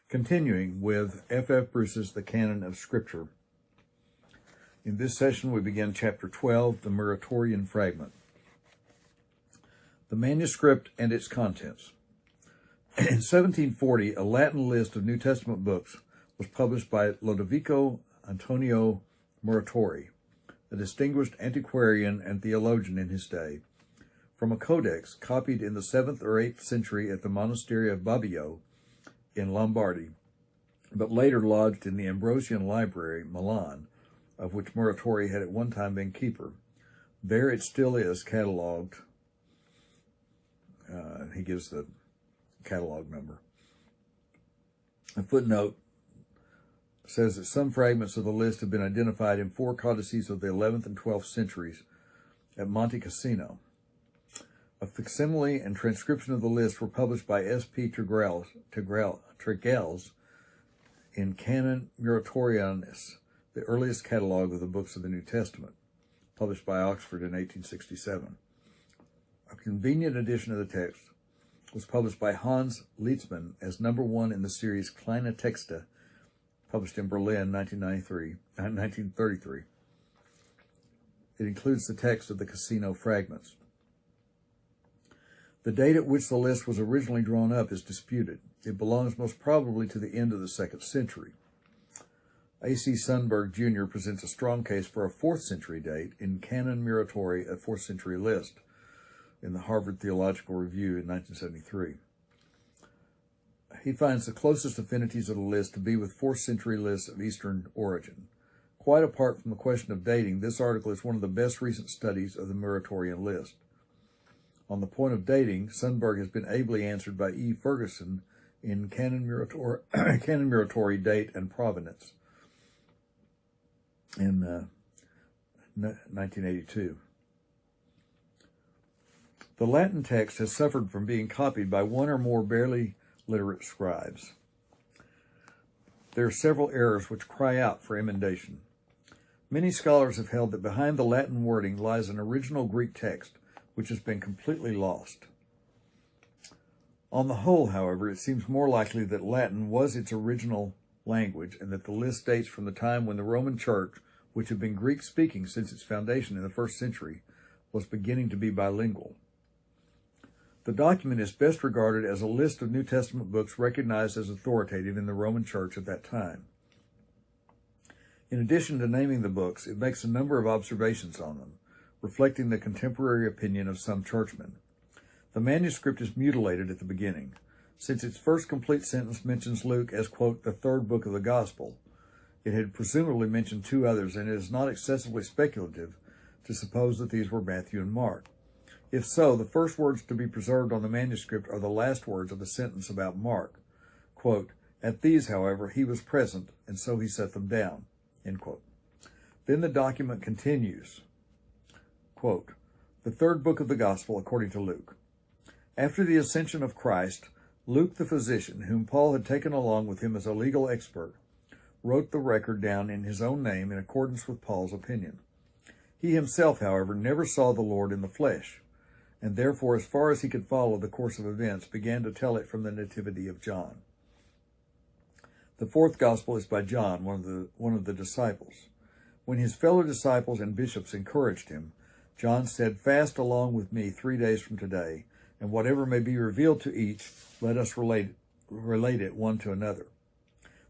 Continuing with F. Bruce's The Canon of Scripture. In this session, we begin Chapter 12, the Muratorian Fragment. The manuscript and its contents. In 1740, a Latin list of New Testament books was published by Lodovico Antonio Muratori, a distinguished antiquarian and theologian in his day, from a codex copied in the 7th or 8th century at the monastery of Bobbio in Lombardy, but later lodged in the Ambrosian Library, Milan, of which Muratori had at one time been keeper. There it still is, catalogued. He gives the catalog number. A footnote says that some fragments of the list have been identified in 4 codices of the 11th and 12th centuries at Monte Cassino. A facsimile and transcription of the list were published by S.P. Tregelles in Canon Muratorianis, the earliest catalog of the books of the New Testament, published by Oxford in 1867. A convenient edition of the text was published by Hans Lietzmann as number 1 in the series Kleine Texte, published in Berlin 1933. It includes the text of the Cassino fragments. The date at which the list was originally drawn up is disputed. It belongs most probably to the end of the 2nd century. A.C. Sundberg, Jr. presents a strong case for a 4th century date in Canon Muratori, a 4th century list, in the Harvard Theological Review in 1973. He finds the closest affinities of the list to be with 4th century lists of Eastern origin. Quite apart from the question of dating, this article is one of the best recent studies of the Muratorian list. On the point of dating, Sundberg has been ably answered by E. Ferguson in Canon Muratori, Date and Provenance in 1982. The Latin text has suffered from being copied by one or more barely literate scribes. There are several errors which cry out for emendation. Many scholars have held that behind the Latin wording lies an original Greek text which has been completely lost. On the whole, however, it seems more likely that Latin was its original language and that the list dates from the time when the Roman Church, which had been Greek-speaking since its foundation in the 1st century, was beginning to be bilingual. The document is best regarded as a list of New Testament books recognized as authoritative in the Roman Church at that time. In addition to naming the books, it makes a number of observations on them, reflecting the contemporary opinion of some churchmen. The manuscript is mutilated at the beginning. Since its first complete sentence mentions Luke as, quote, the 3rd book of the Gospel, it had presumably mentioned 2 others, and it is not excessively speculative to suppose that these were Matthew and Mark. If so, the first words to be preserved on the manuscript are the last words of a sentence about Mark. Quote, at these, however, he was present, and so he set them down, end quote. Then the document continues. Quote, the 3rd book of the Gospel according to Luke. After the ascension of Christ, Luke the physician, whom Paul had taken along with him as a legal expert, wrote the record down in his own name in accordance with Paul's opinion. He himself, however, never saw the Lord in the flesh, and therefore, as far as he could follow the course of events, began to tell it from the nativity of John. The 4th Gospel is by John, one of the disciples. When his fellow disciples and bishops encouraged him, John said, fast along with me 3 days from today, and whatever may be revealed to each, let us relate it one to another.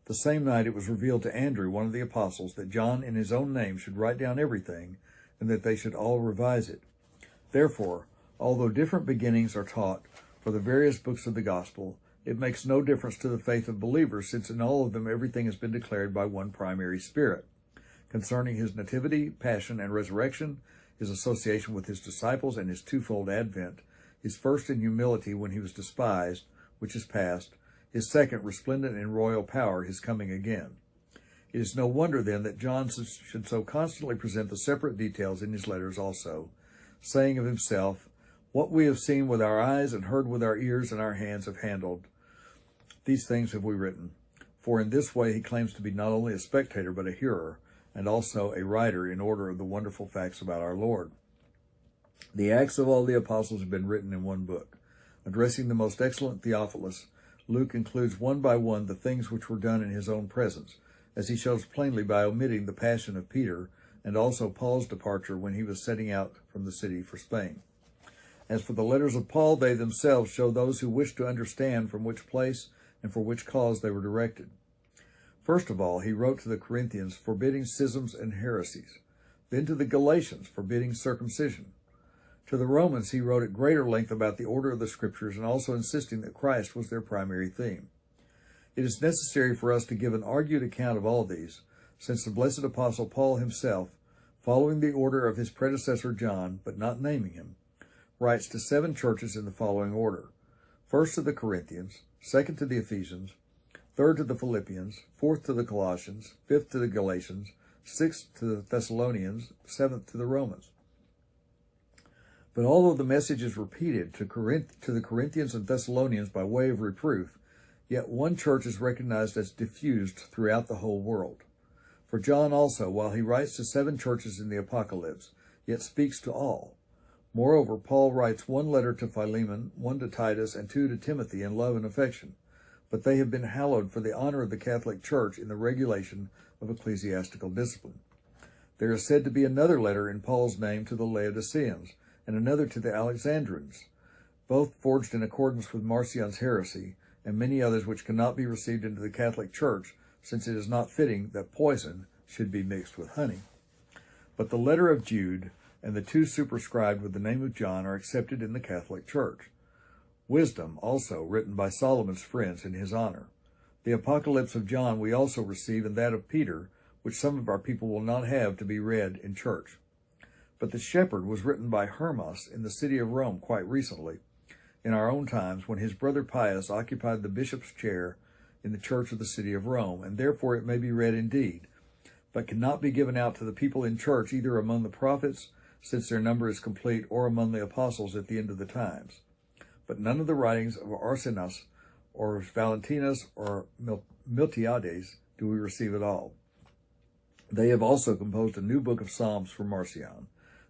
The same night it was revealed to Andrew, one of the apostles, that John in his own name should write down everything, and that they should all revise it. Therefore, although different beginnings are taught for the various books of the gospel, it makes no difference to the faith of believers, since in all of them everything has been declared by one primary Spirit. Concerning his nativity, passion, and resurrection, his association with his disciples, and his twofold advent, his first in humility when he was despised, which is past, his second resplendent in royal power, his coming again. It is no wonder, then, that John should so constantly present the separate details in his letters also, saying of himself, what we have seen with our eyes and heard with our ears and our hands have handled, these things have we written. For in this way he claims to be not only a spectator but a hearer, and also a writer in order of the wonderful facts about our Lord. The Acts of all the Apostles have been written in one book, addressing the most excellent Theophilus, Luke includes one by one the things which were done in his own presence, as he shows plainly by omitting the passion of Peter and also Paul's departure when he was setting out from the city for Spain. As for the letters of Paul, they themselves show those who wish to understand from which place and for which cause they were directed. First of all, he wrote to the Corinthians forbidding schisms and heresies, then to the Galatians forbidding circumcision. To the Romans, he wrote at greater length about the order of the Scriptures and also insisting that Christ was their primary theme. It is necessary for us to give an argued account of all these, since the blessed Apostle Paul himself, following the order of his predecessor John, but not naming him, writes to 7 churches in the following order. First to the Corinthians, second to the Ephesians, third to the Philippians, fourth to the Colossians, fifth to the Galatians, sixth to the Thessalonians, seventh to the Romans. But although the message is repeated to the Corinthians and Thessalonians by way of reproof, yet one church is recognized as diffused throughout the whole world. For John also, while he writes to 7 churches in the Apocalypse, yet speaks to all. Moreover, Paul writes 1 letter to Philemon, 1 to Titus, and 2 to Timothy in love and affection, but they have been hallowed for the honor of the Catholic Church in the regulation of ecclesiastical discipline. There is said to be another letter in Paul's name to the Laodiceans, and another to the Alexandrians, both forged in accordance with Marcion's heresy, and many others which cannot be received into the Catholic Church, since it is not fitting that poison should be mixed with honey. But the letter of Jude and the 2 superscribed with the name of John are accepted in the Catholic Church. Wisdom, also, written by Solomon's friends in his honor. The Apocalypse of John we also receive, and that of Peter, which some of our people will not have to be read in church. But the Shepherd was written by Hermas in the city of Rome quite recently, in our own times, when his brother Pius occupied the bishop's chair in the church of the city of Rome, and therefore it may be read indeed, but cannot be given out to the people in church either among the prophets, since their number is complete, or among the apostles at the end of the times. But none of the writings of Arsenas, or Valentinus, or Miltiades do we receive at all. They have also composed a new book of Psalms for Marcion.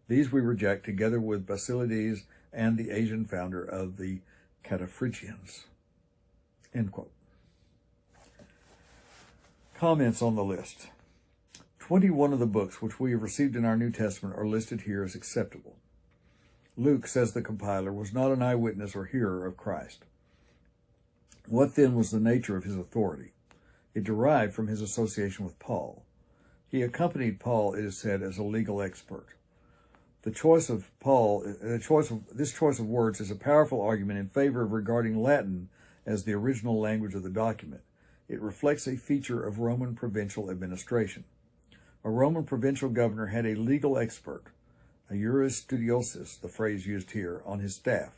These we reject, together with Basilides and the Asian founder of the Cataphrygians. End quote. Comments on the list. 21 of the books which we have received in our New Testament are listed here as acceptable. Luke, says the compiler, was not an eyewitness or hearer of Christ. What then was the nature of his authority? It derived from his association with Paul. He accompanied Paul, it is said, as a legal expert. This choice of words is a powerful argument in favor of regarding Latin as the original language of the document. It reflects a feature of Roman provincial administration. A Roman provincial governor had a legal expert, a juris studiosus, the phrase used here, on his staff.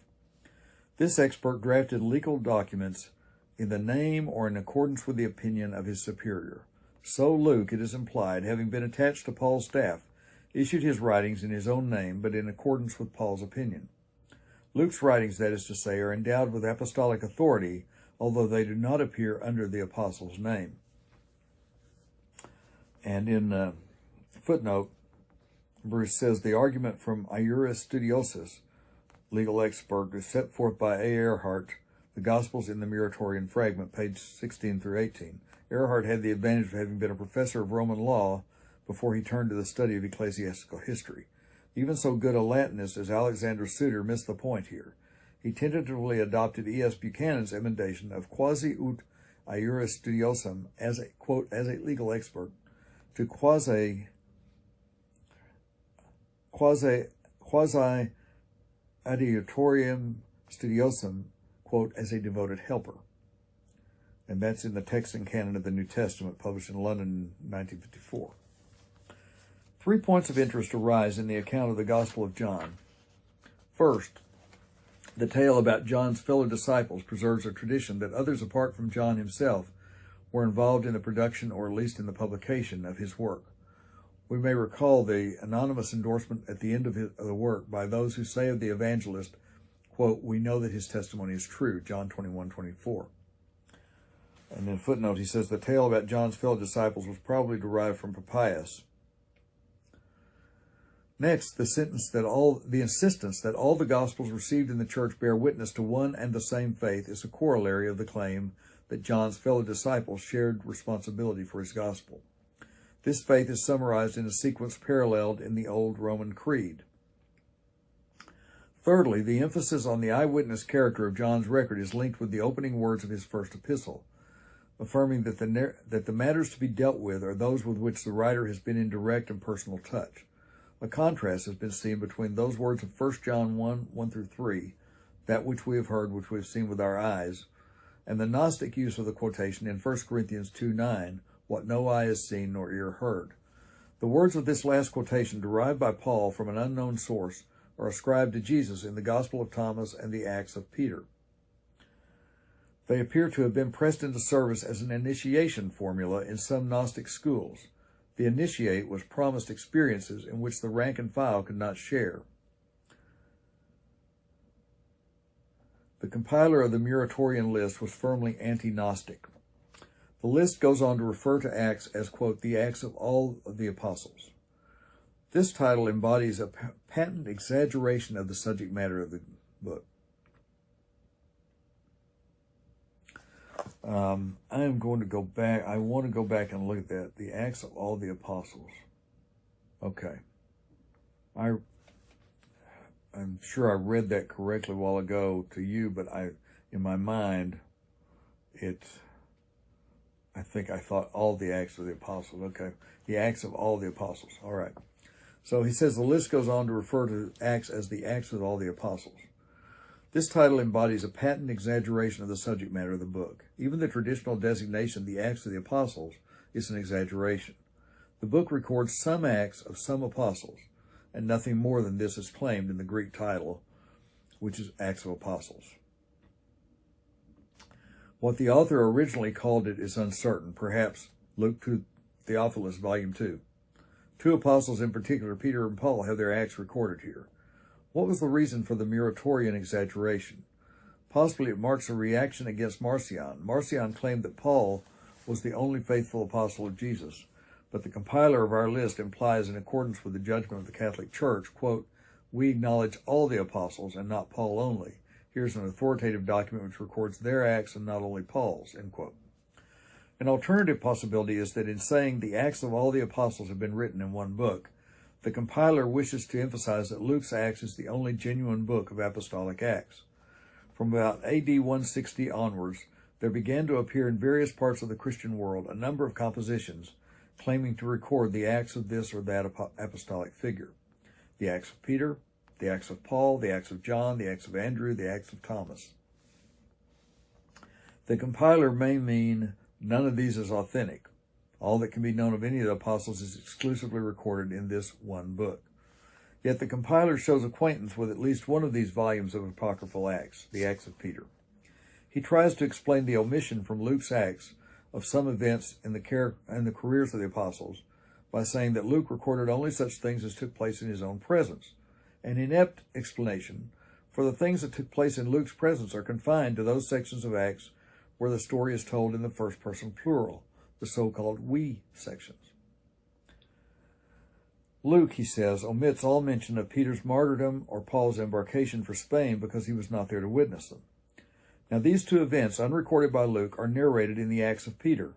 This expert drafted legal documents in the name or in accordance with the opinion of his superior. So Luke, it is implied, having been attached to Paul's staff, issued his writings in his own name, but in accordance with Paul's opinion. Luke's writings, that is to say, are endowed with apostolic authority, although they do not appear under the apostle's name. And in footnote, Bruce says the argument from Iuris Studiosus, legal expert, is set forth by A. Earhart, The Gospels in the Muratorian Fragment, page 16 through 18. Earhart had the advantage of having been a professor of Roman law before he turned to the study of ecclesiastical history. Even so good a Latinist as Alexander Suter missed the point here. He tentatively adopted E.S. Buchanan's emendation of quasi ut iuris studiosum as a, quote, as a legal expert, to quasi adiutorium studiosum, quote, as a devoted helper. And that's in the text and canon of the New Testament, published in London in 1954. 3 points of interest arise in the account of the Gospel of John. First, the tale about John's fellow disciples preserves a tradition that others apart from John himself were involved in the production, or at least in the publication, of his work. We may recall the anonymous endorsement at the end of the work by those who say of the evangelist, quote, "We know that his testimony is true," John 21:24. And in footnote, he says the tale about John's fellow disciples was probably derived from Papias. Next, the insistence that all the Gospels received in the church bear witness to one and the same faith is a corollary of the claim that John's fellow disciples shared responsibility for his Gospel. This faith is summarized in a sequence paralleled in the Old Roman Creed. Thirdly, the emphasis on the eyewitness character of John's record is linked with the opening words of his first epistle, affirming that the matters to be dealt with are those with which the writer has been in direct and personal touch. A contrast has been seen between those words of 1 John 1 through 3, that which we have heard, which we have seen with our eyes, and the Gnostic use of the quotation in 1 Corinthians 2:9, what no eye has seen nor ear heard. The words of this last quotation, derived by Paul from an unknown source, are ascribed to Jesus in the Gospel of Thomas and the Acts of Peter. They appear to have been pressed into service as an initiation formula in some Gnostic schools. The initiate was promised experiences in which the rank and file could not share. The compiler of the Muratorian list was firmly anti-Gnostic. The list goes on to refer to Acts as, quote, the Acts of all of the apostles. This title embodies a patent exaggeration of the subject matter of the book. I am going to go back. I want to go back and look at that. The Acts of all the apostles. Okay. I'm sure I read that correctly a while ago to you, but in my mind, I think I thought all the Acts of the apostles. Okay. The Acts of all the apostles. All right. So he says the list goes on to refer to Acts as the Acts of all the apostles. This title embodies a patent exaggeration of the subject matter of the book. Even the traditional designation, the Acts of the Apostles, is an exaggeration. The book records some acts of some apostles, and nothing more than this is claimed in the Greek title, which is Acts of Apostles. What the author originally called it is uncertain, perhaps Luke to Theophilus, Volume 2. Two apostles in particular, Peter and Paul, have their acts recorded here. What was the reason for the Muratorian exaggeration? Possibly it marks a reaction against Marcion. Marcion claimed that Paul was the only faithful apostle of Jesus, but the compiler of our list implies, in accordance with the judgment of the Catholic Church, quote, we acknowledge all the apostles and not Paul only. Here's an authoritative document which records their acts and not only Paul's, end quote. An alternative possibility is that in saying the Acts of all the apostles have been written in one book, the compiler wishes to emphasize that Luke's Acts is the only genuine book of apostolic Acts. From about AD 160 onwards, there began to appear in various parts of the Christian world a number of compositions claiming to record the acts of this or that apostolic figure. The Acts of Peter, the Acts of Paul, the Acts of John, the Acts of Andrew, the Acts of Thomas. The compiler may mean none of these is authentic. All that can be known of any of the apostles is exclusively recorded in this one book. Yet the compiler shows acquaintance with at least one of these volumes of apocryphal Acts, the Acts of Peter. He tries to explain the omission from Luke's Acts of some events in the careers of the apostles by saying that Luke recorded only such things as took place in his own presence. An inept explanation, for the things that took place in Luke's presence are confined to those sections of Acts where the story is told in the first person plural, the so-called we sections. Luke, he says, omits all mention of Peter's martyrdom or Paul's embarkation for Spain because he was not there to witness them. Now, these two events, unrecorded by Luke, are narrated in the Acts of Peter,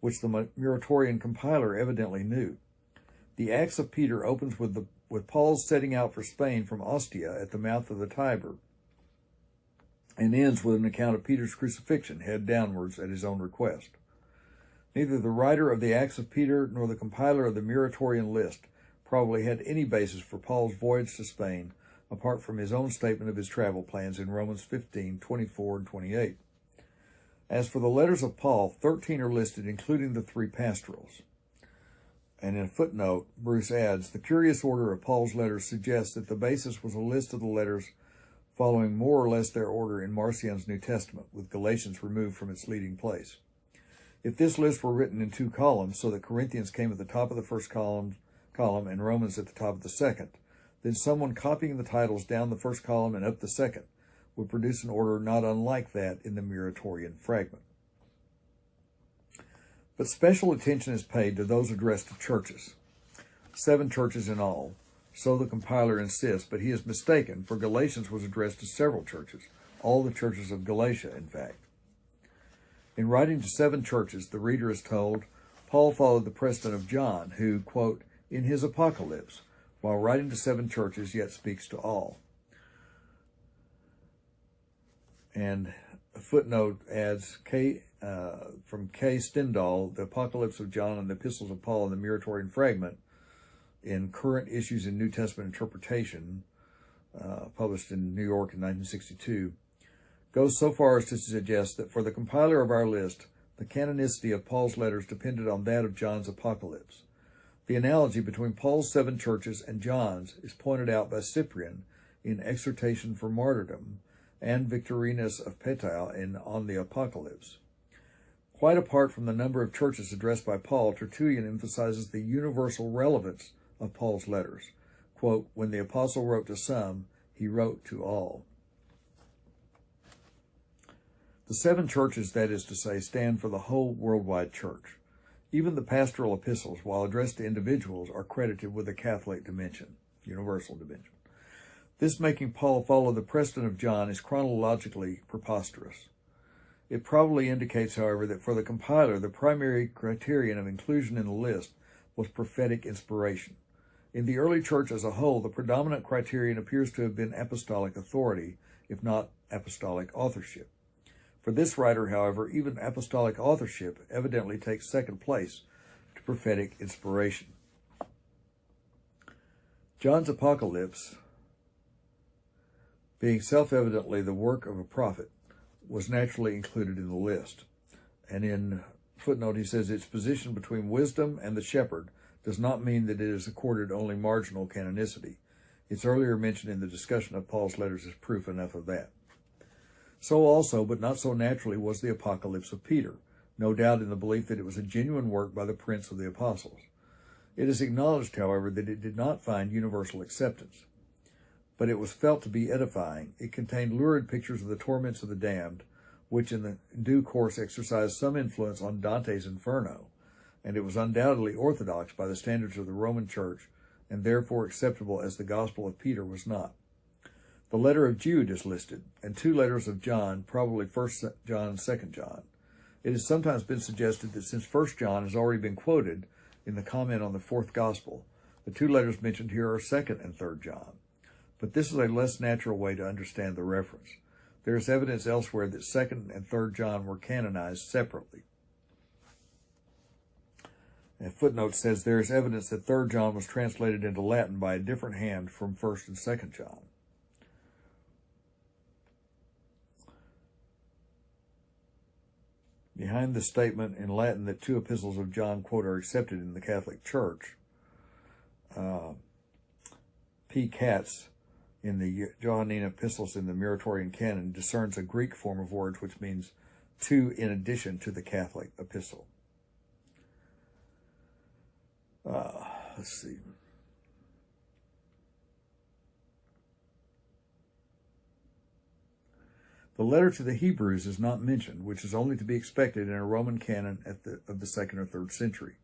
which the Muratorian compiler evidently knew. The Acts of Peter opens with Paul's setting out for Spain from Ostia at the mouth of the Tiber, and ends with an account of Peter's crucifixion, head downwards, at his own request. Neither the writer of the Acts of Peter nor the compiler of the Muratorian list probably had any basis for Paul's voyage to Spain, apart from his own statement of his travel plans in Romans 15:24 and 28. As for the letters of Paul, 13 are listed, including the 3 pastorals. And in a footnote, Bruce adds, the curious order of Paul's letters suggests that the basis was a list of the letters following more or less their order in Marcion's New Testament, with Galatians removed from its leading place. If this list were written in 2 columns, so that Corinthians came at the top of the first column and Romans at the top of the second, then someone copying the titles down the first column and up the second would produce an order not unlike that in the Muratorian fragment. But special attention is paid to those addressed to churches, 7 churches in all, So the compiler insists, but he is mistaken, for Galatians was addressed to several churches, all the churches of Galatia, in fact. In writing to 7 churches, the reader is told, Paul followed the precedent of John, who, quote, in his Apocalypse, while writing to 7 churches, yet speaks to all. And a footnote adds, from K. Stendhal, the Apocalypse of John and the Epistles of Paul and the Muratorian Fragment in Current Issues in New Testament Interpretation, published in New York in 1962, goes so far as to suggest that for the compiler of our list, the canonicity of Paul's letters depended on that of John's Apocalypse. The analogy between Paul's 7 churches and John's is pointed out by Cyprian in Exhortation for Martyrdom and Victorinus of Petau on the Apocalypse. Quite apart from the number of churches addressed by Paul, Tertullian emphasizes the universal relevance of Paul's letters. Quote, when the apostle wrote to some, he wrote to all. The 7 churches, that is to say, stand for the whole worldwide church. Even the pastoral epistles, while addressed to individuals, are credited with a Catholic dimension, universal dimension. This making Paul follow the precedent of John is chronologically preposterous. It probably indicates, however, that for the compiler, the primary criterion of inclusion in the list was prophetic inspiration. In the early church as a whole, the predominant criterion appears to have been apostolic authority, if not apostolic authorship. For this writer, however, even apostolic authorship evidently takes second place to prophetic inspiration. John's Apocalypse, being self-evidently the work of a prophet, was naturally included in the list. And in footnote, he says its position between wisdom and the shepherd does not mean that it is accorded only marginal canonicity. Its earlier mention in the discussion of Paul's letters is proof enough of that. So also, but not so naturally, was the Apocalypse of Peter, no doubt in the belief that it was a genuine work by the Prince of the Apostles. It is acknowledged, however, that it did not find universal acceptance, but it was felt to be edifying. It contained lurid pictures of the torments of the damned, which in due course exercised some influence on Dante's Inferno, and it was undoubtedly orthodox by the standards of the Roman Church, and therefore acceptable as the Gospel of Peter was not. The letter of Jude is listed, and 2 letters of John, probably 1 John and 2 John. It has sometimes been suggested that since 1 John has already been quoted in the comment on the 4th Gospel, the 2 letters mentioned here are 2nd and 3rd John. But this is a less natural way to understand the reference. There is evidence elsewhere that 2nd and 3rd John were canonized separately. A footnote says there is evidence that 3rd John was translated into Latin by a different hand from 1st and 2nd John. Behind the statement in Latin that 2 epistles of John, quote, are accepted in the Catholic Church, P. Katz, in the Johannine epistles in the Muratorian Canon, discerns a Greek form of words which means 2 in addition to the Catholic epistle. Let's see. The letter to the Hebrews is not mentioned, which is only to be expected in a Roman canon of the 2nd or 3rd century.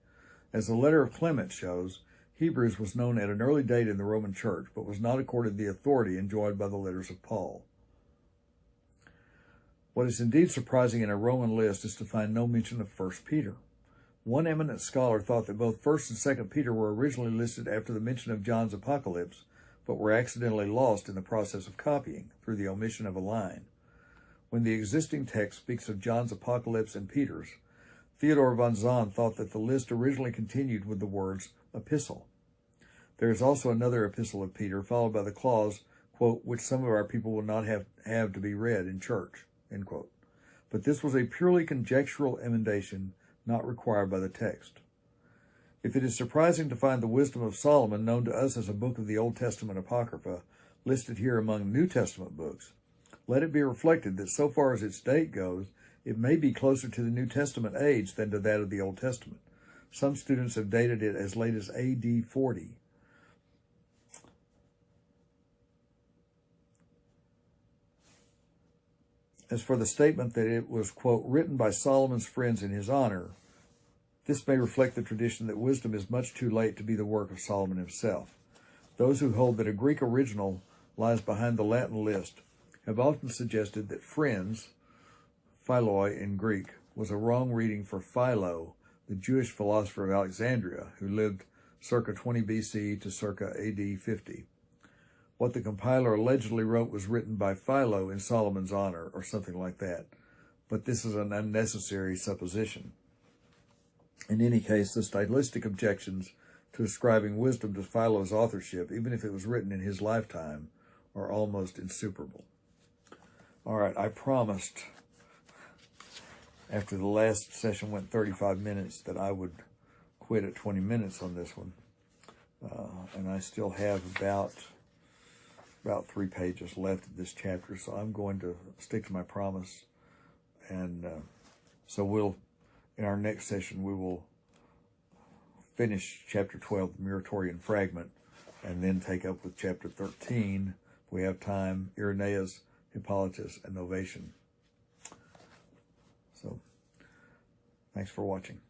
As the letter of Clement shows, Hebrews was known at an early date in the Roman Church, but was not accorded the authority enjoyed by the letters of Paul. What is indeed surprising in a Roman list is to find no mention of 1 Peter. One eminent scholar thought that both 1st and 2nd Peter were originally listed after the mention of John's Apocalypse, but were accidentally lost in the process of copying through the omission of a line. When the existing text speaks of John's Apocalypse and Peter's, Theodor von Zahn thought that the list originally continued with the words epistle. There is also another epistle of Peter, followed by the clause, quote, which some of our people will not have to be read in church, end quote. But this was a purely conjectural emendation not required by the text. If it is surprising to find the Wisdom of Solomon, known to us as a book of the Old Testament Apocrypha, listed here among New Testament books, let it be reflected that so far as its date goes, it may be closer to the New Testament age than to that of the Old Testament. Some students have dated it as late as AD 40. As for the statement that it was, quote, written by Solomon's friends in his honor, this may reflect the tradition that wisdom is much too late to be the work of Solomon himself. Those who hold that a Greek original lies behind the Latin list have often suggested that friends, philoi in Greek, was a wrong reading for Philo, the Jewish philosopher of Alexandria, who lived circa 20 BC to circa AD 50. What the compiler allegedly wrote was written by Philo in Solomon's honor, or something like that. But this is an unnecessary supposition. In any case, the stylistic objections to ascribing wisdom to Philo's authorship, even if it was written in his lifetime, are almost insuperable. All right, I promised after the last session went 35 minutes that I would quit at 20 minutes on this one. And I still have about 3 pages left of this chapter, so I'm going to stick to my promise. And so in our next session, we will finish chapter 12, the Muratorian Fragment, and then take up with chapter 13, if we have time, Irenaeus, Hippolytus, and Novation. So, thanks for watching.